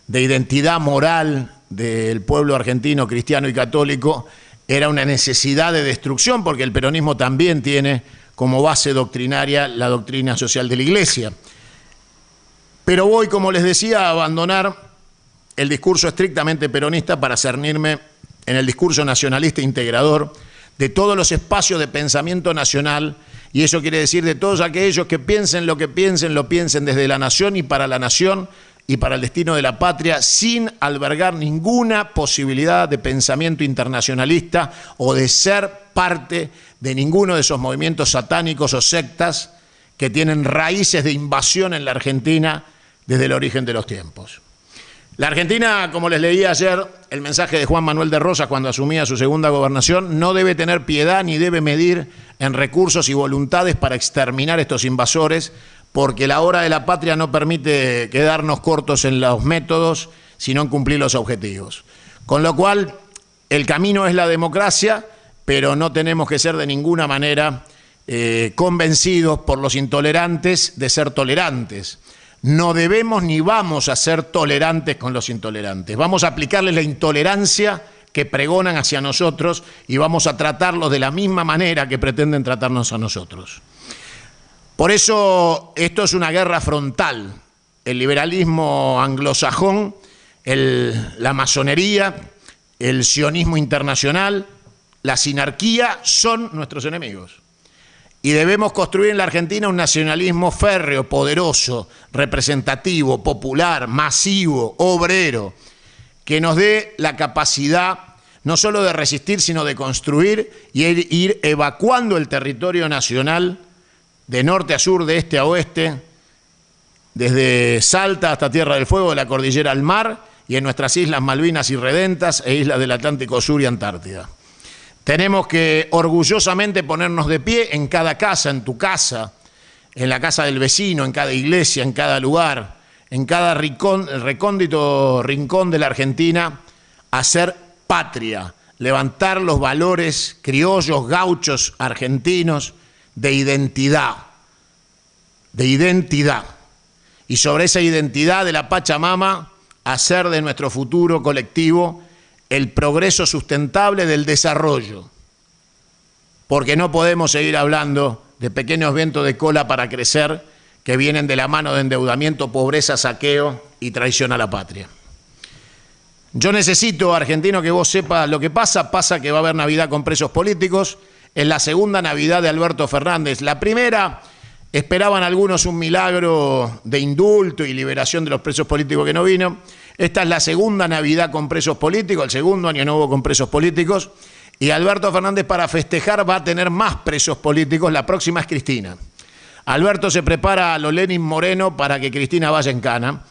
de identidad moral del pueblo argentino cristiano y católico era una necesidad de destrucción, porque el peronismo también tiene como base doctrinaria la doctrina social de la Iglesia. Pero voy, como les decía, a abandonar el discurso estrictamente peronista para cernirme en el discurso nacionalista integrador de todos los espacios de pensamiento nacional, y eso quiere decir de todos aquellos que piensen lo que piensen, lo piensen desde la nación y para la nación, y para el destino de la patria, sin albergar ninguna posibilidad de pensamiento internacionalista o de ser parte de ninguno de esos movimientos satánicos o sectas que tienen raíces de invasión en la Argentina desde el origen de los tiempos. La Argentina, como les leí ayer, el mensaje de Juan Manuel de Rosas cuando asumía su segunda gobernación, no debe tener piedad ni debe medir en recursos y voluntades para exterminar estos invasores, porque la hora de la patria no permite quedarnos cortos en los métodos, sino en cumplir los objetivos. Con lo cual, el camino es la democracia, pero no tenemos que ser de ninguna manera convencidos por los intolerantes de ser tolerantes. No debemos ni vamos a ser tolerantes con los intolerantes. Vamos a aplicarles la intolerancia que pregonan hacia nosotros y vamos a tratarlos de la misma manera que pretenden tratarnos a nosotros. Por eso esto es una guerra frontal. El liberalismo anglosajón, la masonería, el sionismo internacional, la sinarquía son nuestros enemigos. Y debemos construir en la Argentina un nacionalismo férreo, poderoso, representativo, popular, masivo, obrero, que nos dé la capacidad no solo de resistir, sino de construir y ir evacuando el territorio nacional de norte a sur, de este a oeste, desde Salta hasta Tierra del Fuego, de la cordillera al mar, y en nuestras islas Malvinas irredentas e islas del Atlántico Sur y Antártida. Tenemos que orgullosamente ponernos de pie en cada casa, en tu casa, en la casa del vecino, en cada iglesia, en cada lugar, en cada recóndito rincón de la Argentina, hacer patria, levantar los valores criollos, gauchos, argentinos, de identidad. Y sobre esa identidad de la Pachamama, hacer de nuestro futuro colectivo el progreso sustentable del desarrollo, porque no podemos seguir hablando de pequeños vientos de cola para crecer que vienen de la mano de endeudamiento, pobreza, saqueo y traición a la patria. Yo necesito, argentino, que vos sepas lo que pasa que va a haber Navidad con presos políticos, es la segunda Navidad de Alberto Fernández. La primera, esperaban algunos un milagro de indulto y liberación de los presos políticos que no vino. Esta es la segunda Navidad con presos políticos, el segundo año nuevo con presos políticos, y Alberto Fernández para festejar va a tener más presos políticos, la próxima es Cristina. Alberto se prepara a lo Lenin Moreno para que Cristina vaya en cana.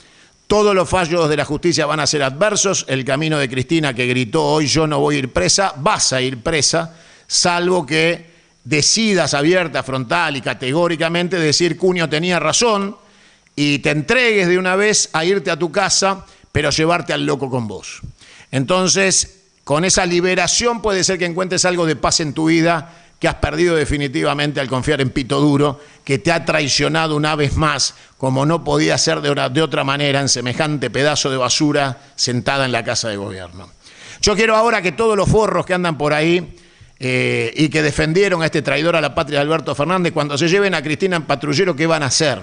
Todos los fallos de la justicia van a ser adversos, el camino de Cristina que gritó hoy yo no voy a ir presa, vas a ir presa, salvo que decidas abierta, frontal y categóricamente decir Cunio tenía razón y te entregues de una vez a irte a tu casa, pero llevarte al loco con vos. Entonces, con esa liberación puede ser que encuentres algo de paz en tu vida que has perdido definitivamente al confiar en Pito Duro, que te ha traicionado una vez más, como no podía ser de otra manera, en semejante pedazo de basura sentada en la Casa de Gobierno. Yo quiero ahora que todos los forros que andan por ahí y que defendieron a este traidor a la patria de Alberto Fernández, cuando se lleven a Cristina en patrullero, ¿qué van a hacer?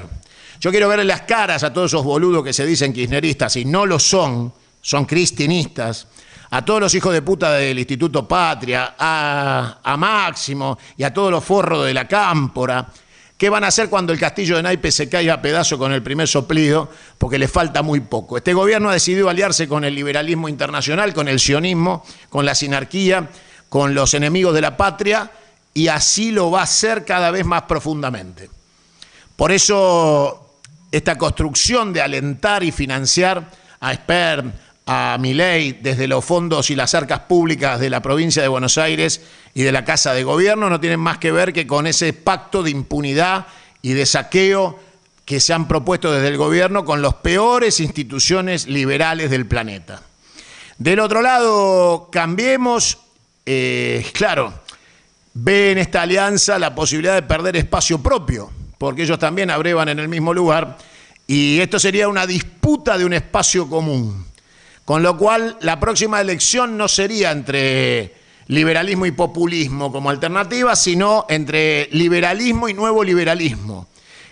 Yo quiero verle las caras a todos esos boludos que se dicen kirchneristas y no lo son, son cristinistas, a todos los hijos de puta del Instituto Patria, a Máximo y a todos los forros de la Cámpora. ¿Qué van a hacer cuando el castillo de naipes se caiga a pedazo con el primer soplido? Porque le falta muy poco. Este gobierno ha decidido aliarse con el liberalismo internacional, con el sionismo, con la sinarquía, con los enemigos de la patria, y así lo va a hacer cada vez más profundamente. Por eso esta construcción de alentar y financiar a Spert, a Milei, desde los fondos y las arcas públicas de la provincia de Buenos Aires y de la Casa de Gobierno no tienen más que ver que con ese pacto de impunidad y de saqueo que se han propuesto desde el gobierno con las peores instituciones liberales del planeta. Del otro lado, Cambiemos, claro, ve en esta alianza la posibilidad de perder espacio propio, porque ellos también abrevan en el mismo lugar, y esto sería una disputa de un espacio común. Con lo cual, la próxima elección no sería entre liberalismo y populismo como alternativa, sino entre liberalismo y nuevo liberalismo.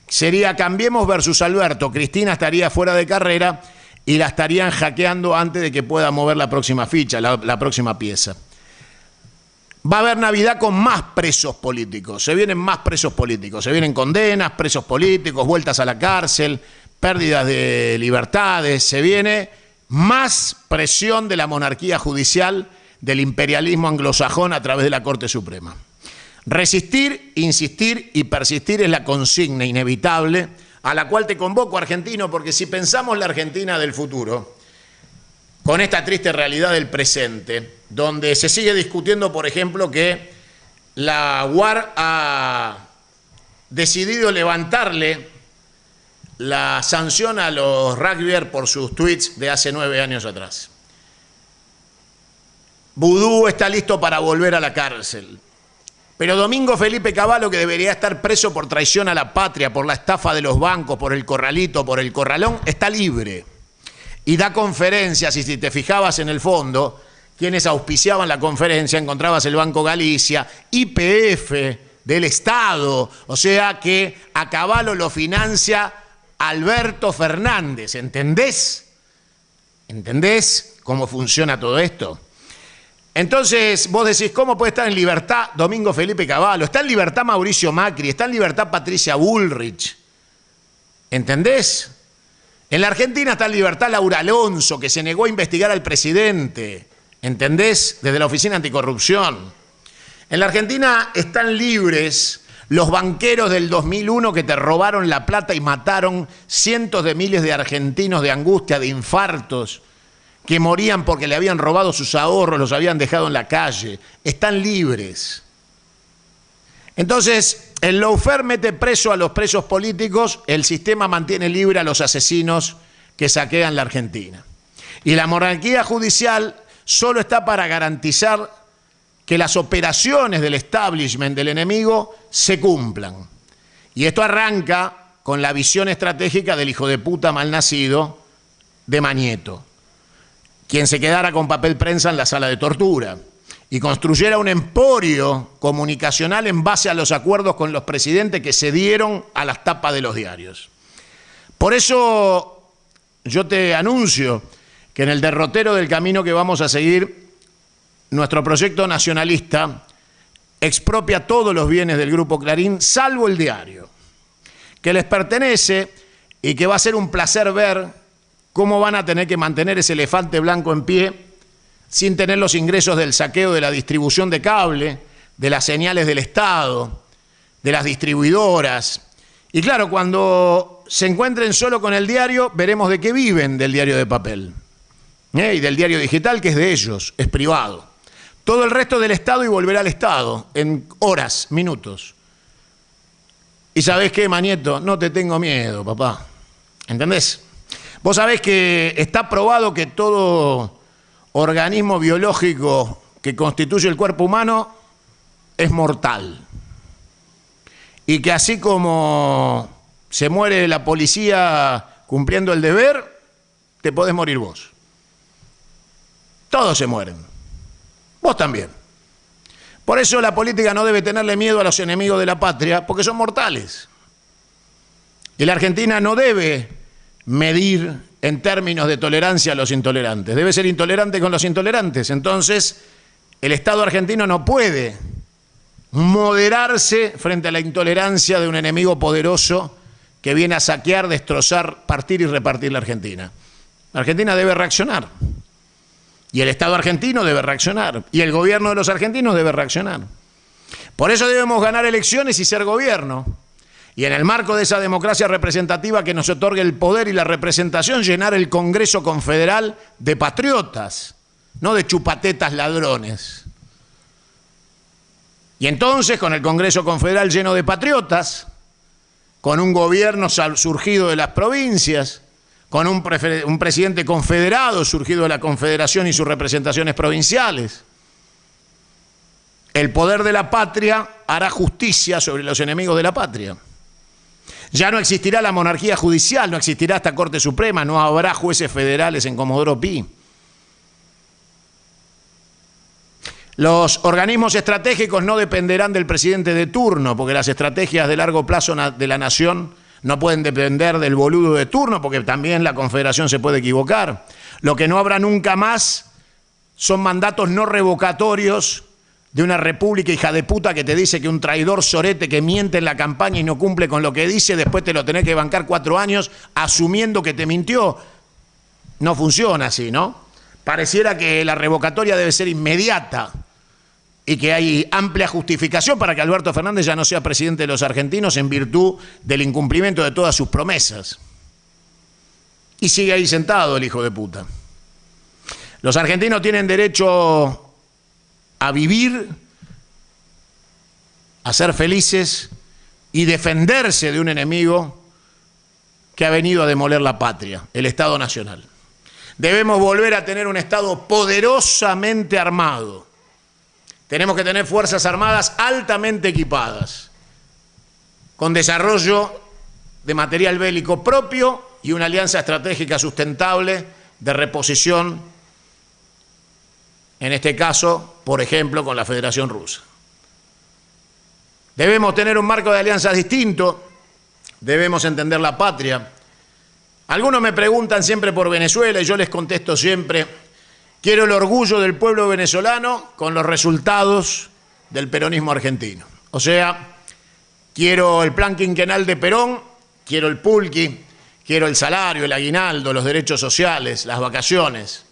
Sería Cambiemos versus Alberto. Cristina estaría fuera de carrera y la estarían hackeando antes de que pueda mover la próxima ficha, la próxima pieza. Va a haber Navidad con más presos políticos. Se vienen más presos políticos. Se vienen condenas, presos políticos, vueltas a la cárcel, pérdidas de libertades. Se viene más presión de la monarquía judicial, del imperialismo anglosajón a través de la Corte Suprema. Resistir, insistir y persistir es la consigna inevitable a la cual te convoco, argentino, porque si pensamos la Argentina del futuro, con esta triste realidad del presente, donde se sigue discutiendo, por ejemplo, que la UAR ha decidido levantarle la sanción a los rugbyers por sus tweets de hace 9 años atrás. Vudú está listo para volver a la cárcel. Pero Domingo Felipe Cavallo, que debería estar preso por traición a la patria, por la estafa de los bancos, por el corralito, por el corralón, está libre. Y da conferencias, y si te fijabas en el fondo, quienes auspiciaban la conferencia, encontrabas el Banco Galicia, YPF del Estado, o sea que a Cavallo lo financia Alberto Fernández, ¿entendés? ¿Entendés cómo funciona todo esto? Entonces vos decís, ¿cómo puede estar en libertad Domingo Felipe Cavallo? Está en libertad Mauricio Macri, está en libertad Patricia Bullrich. ¿Entendés? En la Argentina está en libertad Laura Alonso, que se negó a investigar al presidente. ¿Entendés? Desde la Oficina Anticorrupción. En la Argentina están libres los banqueros del 2001 que te robaron la plata y mataron cientos de miles de argentinos de angustia, de infartos, que morían porque le habían robado sus ahorros, los habían dejado en la calle. Están libres. Entonces, el lawfare mete preso a los presos políticos, el sistema mantiene libre a los asesinos que saquean la Argentina. Y la monarquía judicial solo está para garantizar que las operaciones del establishment del enemigo se cumplan. Y esto arranca con la visión estratégica del hijo de puta malnacido de Mañeto, quien se quedara con papel prensa en la sala de tortura y construyera un emporio comunicacional en base a los acuerdos con los presidentes que se dieron a las tapas de los diarios. Por eso yo te anuncio que en el derrotero del camino que vamos a seguir, nuestro proyecto nacionalista expropia todos los bienes del Grupo Clarín, salvo el diario, que les pertenece y que va a ser un placer ver cómo van a tener que mantener ese elefante blanco en pie sin tener los ingresos del saqueo de la distribución de cable, de las señales del Estado, de las distribuidoras. Y claro, cuando se encuentren solo con el diario, veremos de qué viven del diario de papel. Y del diario digital, que es de ellos, es privado. Todo el resto del Estado y volverá al Estado en horas, minutos. Y ¿sabés qué, Mañeto? No te tengo miedo, papá. ¿Entendés? Vos sabés que está probado que todo organismo biológico que constituye el cuerpo humano es mortal. Y que así como se muere la policía cumpliendo el deber, te podés morir vos. Todos se mueren. Vos también. Por eso la política no debe tenerle miedo a los enemigos de la patria, porque son mortales. Y la Argentina no debe medir en términos de tolerancia a los intolerantes. Debe ser intolerante con los intolerantes. Entonces, el Estado argentino no puede moderarse frente a la intolerancia de un enemigo poderoso que viene a saquear, destrozar, partir y repartir la Argentina. La Argentina debe reaccionar. Y el Estado argentino debe reaccionar. Y el gobierno de los argentinos debe reaccionar. Por eso debemos ganar elecciones y ser gobierno. Y en el marco de esa democracia representativa que nos otorgue el poder y la representación, llenar el Congreso Confederal de patriotas, no de chupatetas ladrones. Y entonces, con el Congreso Confederal lleno de patriotas, con un gobierno surgido de las provincias, con un presidente confederado surgido de la Confederación y sus representaciones provinciales, el poder de la patria hará justicia sobre los enemigos de la patria. Ya no existirá la monarquía judicial, no existirá esta Corte Suprema, no habrá jueces federales en Comodoro Pi. Los organismos estratégicos no dependerán del presidente de turno, porque las estrategias de largo plazo de la nación no pueden depender del boludo de turno, porque también la Confederación se puede equivocar. Lo que no habrá nunca más son mandatos no revocatorios de una república hija de puta que te dice que un traidor sorete que miente en la campaña y no cumple con lo que dice, después te lo tenés que bancar 4 años asumiendo que te mintió. No funciona así, ¿no? Pareciera que la revocatoria debe ser inmediata y que hay amplia justificación para que Alberto Fernández ya no sea presidente de los argentinos en virtud del incumplimiento de todas sus promesas. Y sigue ahí sentado el hijo de puta. Los argentinos tienen derecho a vivir, a ser felices y defenderse de un enemigo que ha venido a demoler la patria, el Estado Nacional. Debemos volver a tener un Estado poderosamente armado. Tenemos que tener fuerzas armadas altamente equipadas, con desarrollo de material bélico propio y una alianza estratégica sustentable de reposición, en este caso, por ejemplo, con la Federación Rusa. Debemos tener un marco de alianzas distinto, debemos entender la patria. Algunos me preguntan siempre por Venezuela y yo les contesto siempre: quiero el orgullo del pueblo venezolano con los resultados del peronismo argentino. O sea, quiero el plan quinquenal de Perón, quiero el pulqui, quiero el salario, el aguinaldo, los derechos sociales, las vacaciones.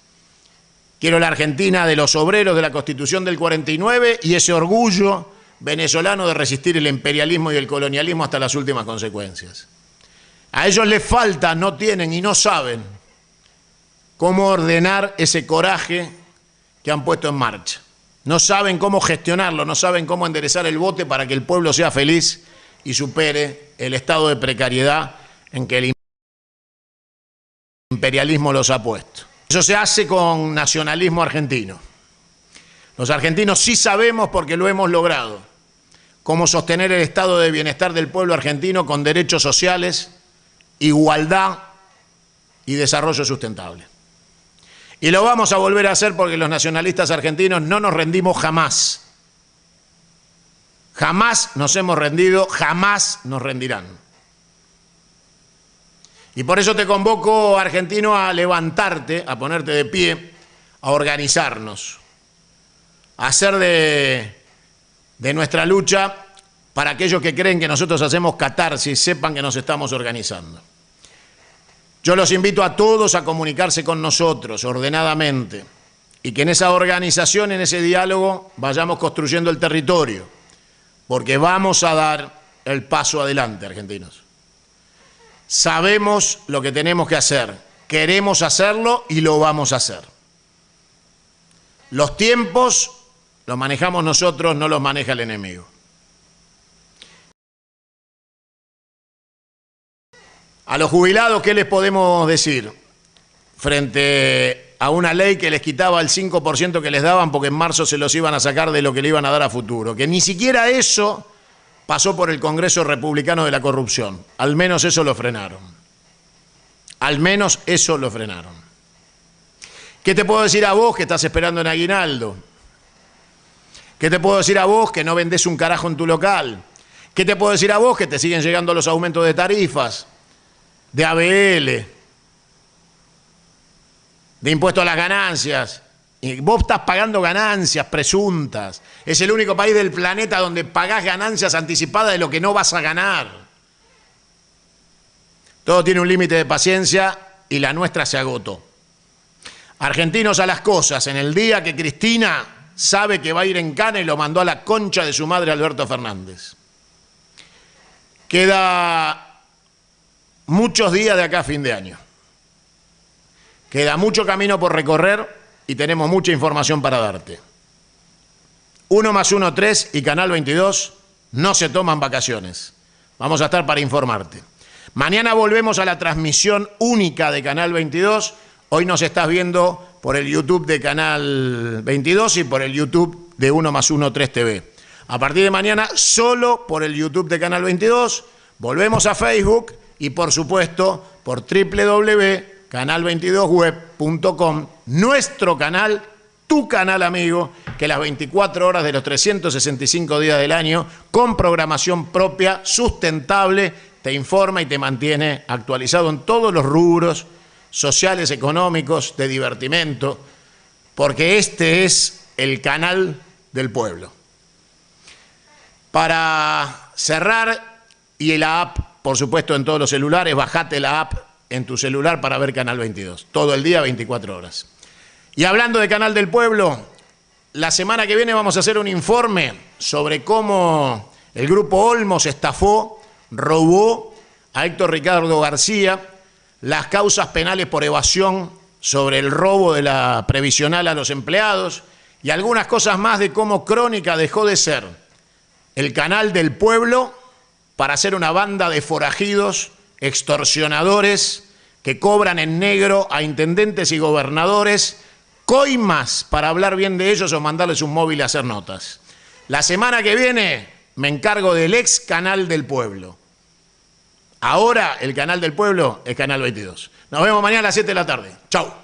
Quiero la Argentina de los obreros de la Constitución del 49 y ese orgullo venezolano de resistir el imperialismo y el colonialismo hasta las últimas consecuencias. A ellos les falta, no tienen y no saben cómo ordenar ese coraje que han puesto en marcha. No saben cómo gestionarlo, no saben cómo enderezar el bote para que el pueblo sea feliz y supere el estado de precariedad en que el imperialismo los ha puesto. Eso se hace con nacionalismo argentino. Los argentinos sí sabemos, porque lo hemos logrado, cómo sostener el estado de bienestar del pueblo argentino con derechos sociales, igualdad y desarrollo sustentable. Y lo vamos a volver a hacer porque los nacionalistas argentinos no nos rendimos jamás. Jamás nos hemos rendido, jamás nos rendirán. Y por eso te convoco, argentino, a levantarte, a ponerte de pie, a organizarnos, a hacer de nuestra lucha, para aquellos que creen que nosotros hacemos catarsis, sepan que nos estamos organizando. Yo los invito a todos a comunicarse con nosotros ordenadamente y que en esa organización, en ese diálogo, vayamos construyendo el territorio, porque vamos a dar el paso adelante, argentinos. Sabemos lo que tenemos que hacer, queremos hacerlo y lo vamos a hacer. Los tiempos los manejamos nosotros, no los maneja el enemigo. A los jubilados, ¿qué les podemos decir frente a una ley que les quitaba el 5% que les daban porque en marzo se los iban a sacar de lo que le iban a dar a futuro? Que ni siquiera eso pasó por el Congreso Republicano de la Corrupción. Al menos eso lo frenaron. Al menos eso lo frenaron. ¿Qué te puedo decir a vos que estás esperando en aguinaldo? ¿Qué te puedo decir a vos que no vendés un carajo en tu local? ¿Qué te puedo decir a vos que te siguen llegando los aumentos de tarifas, de ABL, de impuesto a las ganancias? Y vos estás pagando ganancias presuntas. Es el único país del planeta donde pagás ganancias anticipadas de lo que no vas a ganar. Todo tiene un límite de paciencia y la nuestra se agotó. Argentinos a las cosas. En el día que Cristina sabe que va a ir en cana y lo mandó a la concha de su madre Alberto Fernández. Queda muchos días de acá a fin de año. Queda mucho camino por recorrer y tenemos mucha información para darte. 1 + 1 = 3 y Canal 22 no se toman vacaciones. Vamos a estar para informarte. Mañana volvemos a la transmisión única de Canal 22. Hoy nos estás viendo por el YouTube de Canal 22 y por el YouTube de 1 + 1 = 3 TV. A partir de mañana, solo por el YouTube de Canal 22. Volvemos a Facebook y, por supuesto, por www.canal22web.com, nuestro canal, tu canal amigo, que las 24 horas de los 365 días del año, con programación propia, sustentable, te informa y te mantiene actualizado en todos los rubros sociales, económicos, de divertimento, porque este es el canal del pueblo. Para cerrar, y la app, por supuesto, en todos los celulares, bajate la app en tu celular para ver Canal 22, todo el día, 24 horas. Y hablando de Canal del Pueblo, la semana que viene vamos a hacer un informe sobre cómo el Grupo Olmos estafó, robó a Héctor Ricardo García, las causas penales por evasión sobre el robo de la previsional a los empleados y algunas cosas más de cómo Crónica dejó de ser el canal del pueblo para ser una banda de forajidos extorsionadores que cobran en negro a intendentes y gobernadores coimas para hablar bien de ellos o mandarles un móvil a hacer notas. La semana que viene me encargo del ex Canal del Pueblo. Ahora el Canal del Pueblo es Canal 22. Nos vemos mañana a las 7 de la tarde. Chau.